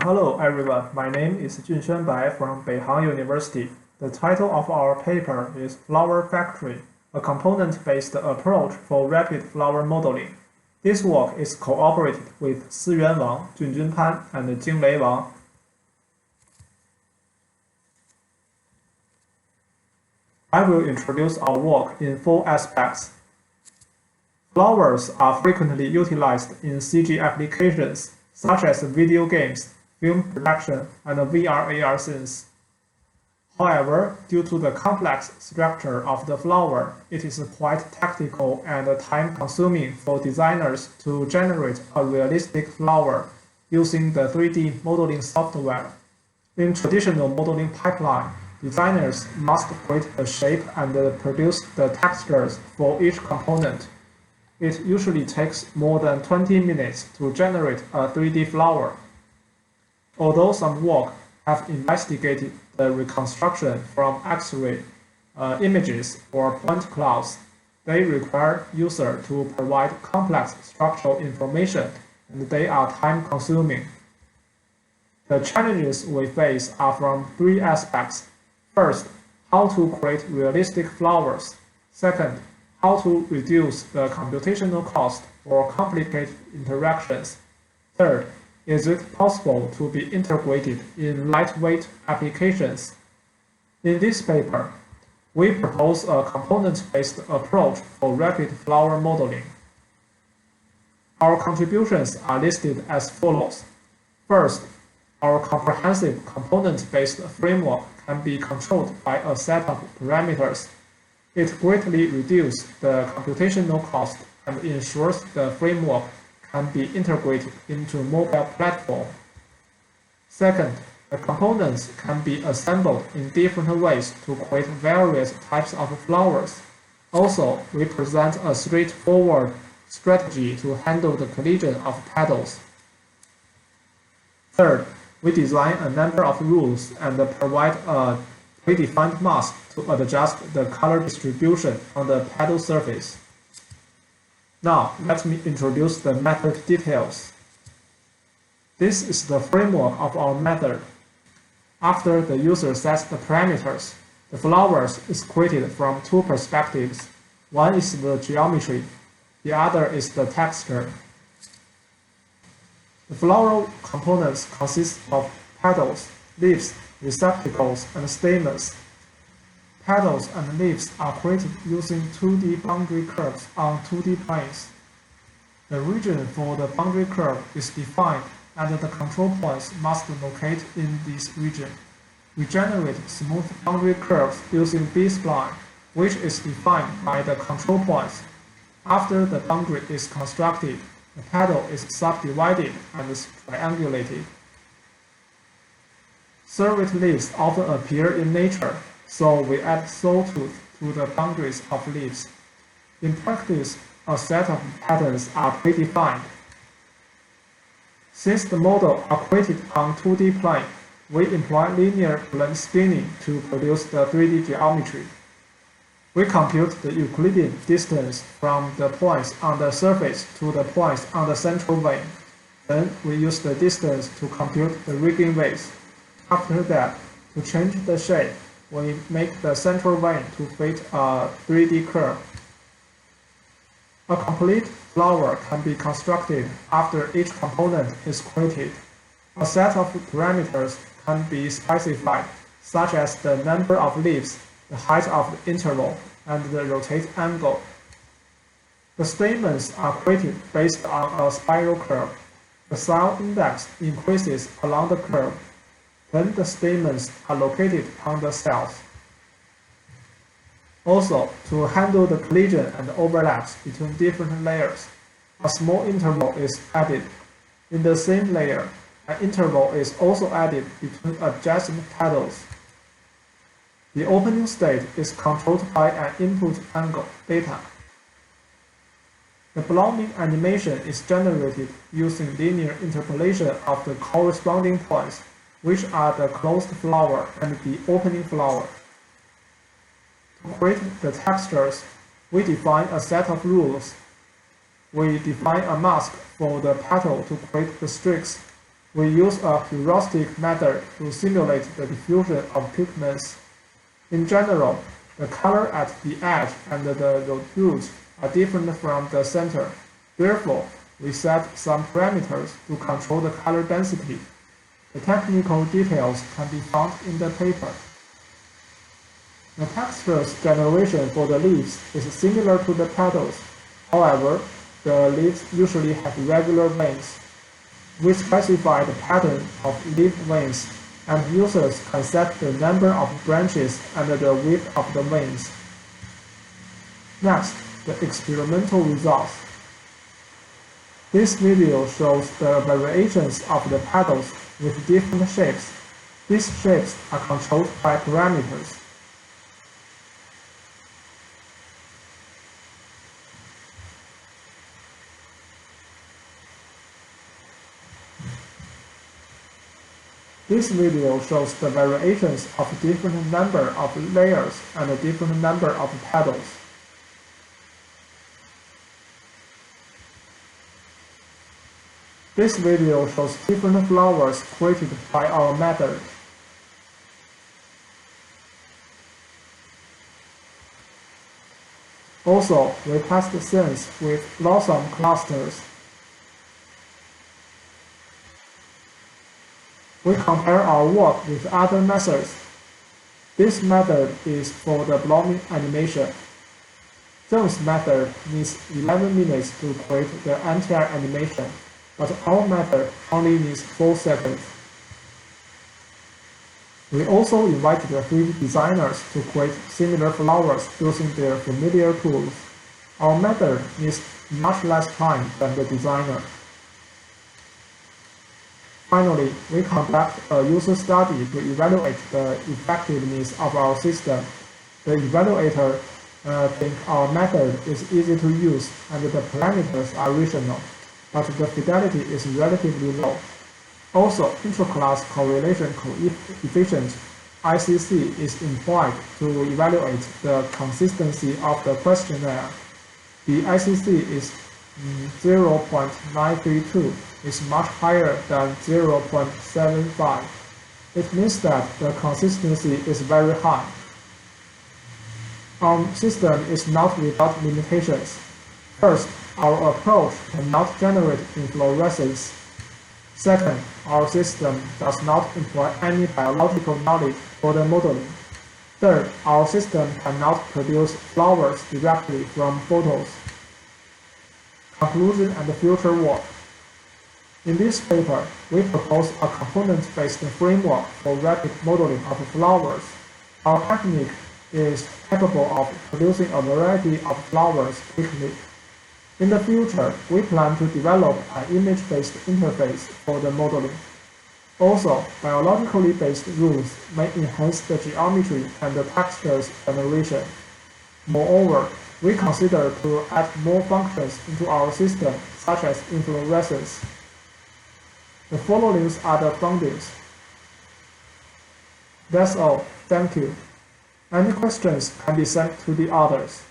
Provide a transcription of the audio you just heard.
Hello everyone, my name is Junshen Bai from Beihang University. The title of our paper is Flower Factory, a component-based approach for rapid flower modeling. This work is cooperated with Siyuan Wang, Junjun Pan, and Jinglei Wang. I will introduce our work in 4 aspects. Flowers are frequently utilized in CG applications, such as video games, film production, and VR/AR scenes. However, due to the complex structure of the flower, it is quite tactical and time-consuming for designers to generate a realistic flower using the 3D modeling software. In traditional modeling pipeline, designers must create the shape and produce the textures for each component. It usually takes more than 20 minutes to generate a 3D flower. Although some work have investigated the reconstruction from X-ray images or point clouds, they require user to provide complex structural information, and they are time-consuming. The challenges we face are from 3 aspects. First, how to create realistic flowers. Second, how to reduce the computational cost for complicated interactions. Third, is it possible to be integrated in lightweight applications? In this paper, we propose a component-based approach for rapid flower modeling. Our contributions are listed as follows. First, our comprehensive component-based framework can be controlled by a set of parameters. It greatly reduces the computational cost and ensures the framework can be integrated into mobile platform. Second, the components can be assembled in different ways to create various types of flowers. Also, we present a straightforward strategy to handle the collision of petals. Third, we design a number of rules and provide a predefined mask to adjust the color distribution on the petal surface. Now, let me introduce the method details. This is the framework of our method. After the user sets the parameters, the flowers is created from 2 perspectives. One is the geometry, the other is the texture. The floral components consist of petals, leaves, receptacles, and stamens. Petals and leaves are created using 2D boundary curves on 2D planes. The region for the boundary curve is defined, and the control points must locate in this region. We generate smooth boundary curves using B-spline, which is defined by the control points. After the boundary is constructed, the petal is subdivided and is triangulated. Serrate leaves often appear in nature, so we add sawtooth to the boundaries of leaves. In practice, a set of patterns are predefined. Since the models are created on 2D plane, we employ linear plane spinning to produce the 3D geometry. We compute the Euclidean distance from the points on the surface to the points on the central vein. Then we use the distance to compute the rigging weights. After that, to change the shape, we make the central vein to fit a 3D curve. A complete flower can be constructed after each component is created. A set of parameters can be specified, such as the number of leaves, the height of the interval, and the rotate angle. The stamens are created based on a spiral curve. The cell index increases along the curve. Then the stamens are located on the cells. Also, to handle the collision and overlaps between different layers, a small interval is added. In the same layer, an interval is also added between adjacent petals. The opening state is controlled by an input angle, theta. The blooming animation is generated using linear interpolation of the corresponding points, which are the closed flower and the opening flower. To create the textures, we define a set of rules. We define a mask for the petal to create the streaks. We use a heuristic method to simulate the diffusion of pigments. In general, the color at the edge and the root are different from the center. Therefore, we set some parameters to control the color density. The technical details can be found in the paper. The textures generation for the leaves is similar to the petals. However, the leaves usually have regular veins. We specify the pattern of leaf veins, and users can set the number of branches and the width of the veins. Next, the experimental results. This video shows the variations of the petals with different shapes. These shapes are controlled by parameters. This video shows the variations of different number of layers and a different number of petals. This video shows different flowers created by our method. Also, we test scenes with blossom clusters. We compare our work with other methods. This method is for the blooming animation. Jones' method needs 11 minutes to create the entire animation, but our method only needs 4 seconds. We also invited the 3D designers to create similar flowers using their familiar tools. Our method needs much less time than the designer. Finally, we conduct a user study to evaluate the effectiveness of our system. The evaluator thinks our method is easy to use and the parameters are rational, but the fidelity is relatively low. Also, interclass correlation coefficient (ICC) is employed to evaluate the consistency of the questionnaire. The ICC is 0.932 is much higher than 0.75. It means that the consistency is very high. Our system is not without limitations. First, our approach cannot generate inflorescence. Second, our system does not employ any biological knowledge for the modeling. Third, our system cannot produce flowers directly from photos. Conclusion and future work. In this paper, we propose a component-based framework for rapid modeling of flowers. Our technique is capable of producing a variety of flowers quickly. In the future, we plan to develop an image-based interface for the modeling. Also, biologically based rules may enhance the geometry and the textures generation. Moreover, we consider to add more functions into our system, such as inflorescence. The following are the findings. That's all. Thank you. Any questions can be sent to the others.